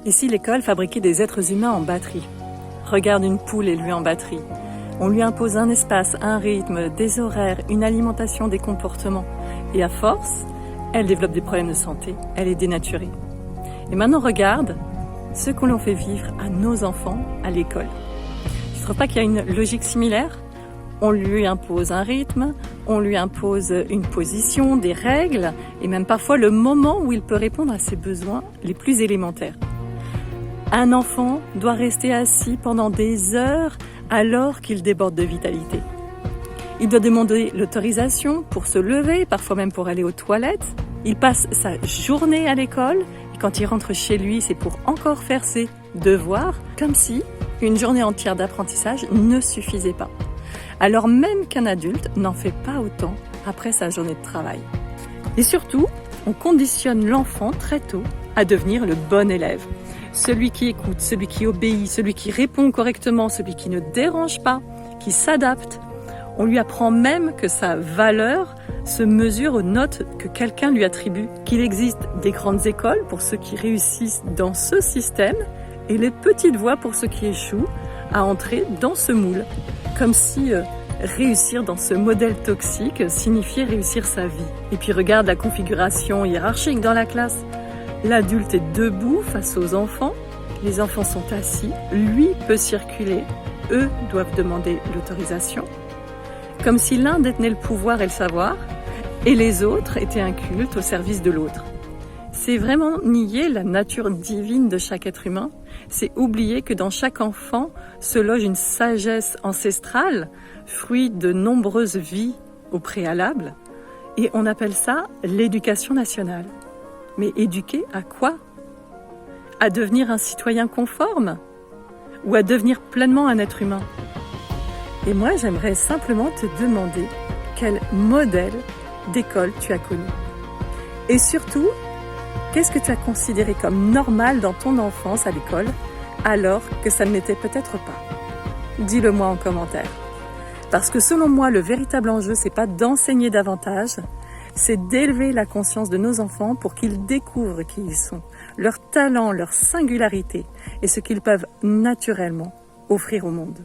Et si l'école fabriquait des êtres humains en batterie? Regarde une poule élevée en batterie. On lui impose un espace, un rythme, des horaires, une alimentation, des comportements. Et à force, elle développe des problèmes de santé, elle est dénaturée. Et maintenant regarde ce qu'on l'on fait vivre à nos enfants à l'école. Tu ne trouves pas qu'il y a une logique similaire? On lui impose un rythme, on lui impose une position, des règles, et même parfois le moment où il peut répondre à ses besoins les plus élémentaires. Un enfant doit rester assis pendant des heures alors qu'il déborde de vitalité. Il doit demander l'autorisation pour se lever, parfois même pour aller aux toilettes. Il passe sa journée à l'école et quand il rentre chez lui, c'est pour encore faire ses devoirs, comme si une journée entière d'apprentissage ne suffisait pas. Alors même qu'un adulte n'en fait pas autant après sa journée de travail. Et surtout, on conditionne l'enfant très tôt à devenir le bon élève. Celui qui écoute, celui qui obéit, celui qui répond correctement, celui qui ne dérange pas, qui s'adapte. On lui apprend même que sa valeur se mesure aux notes que quelqu'un lui attribue, qu'il existe des grandes écoles pour ceux qui réussissent dans ce système et les petites voies pour ceux qui échouent à entrer dans ce moule. Comme si réussir dans ce modèle toxique signifiait réussir sa vie. Et puis regarde la configuration hiérarchique dans la classe. L'adulte est debout face aux enfants, les enfants sont assis, lui peut circuler, eux doivent demander l'autorisation. Comme si l'un détenait le pouvoir et le savoir, et les autres étaient un culte au service de l'autre. C'est vraiment nier la nature divine de chaque être humain, c'est oublier que dans chaque enfant se loge une sagesse ancestrale, fruit de nombreuses vies au préalable, et on appelle ça l'éducation nationale. Mais éduquer à quoi? À devenir un citoyen conforme? Ou à devenir pleinement un être humain? Et moi, j'aimerais simplement te demander quel modèle d'école tu as connu. Et surtout, qu'est-ce que tu as considéré comme normal dans ton enfance à l'école, alors que ça ne l'était peut-être pas? Dis-le moi en commentaire. Parce que selon moi, le véritable enjeu, c'est pas d'enseigner davantage, c'est d'élever la conscience de nos enfants pour qu'ils découvrent qui ils sont, leurs talents, leur singularité et ce qu'ils peuvent naturellement offrir au monde.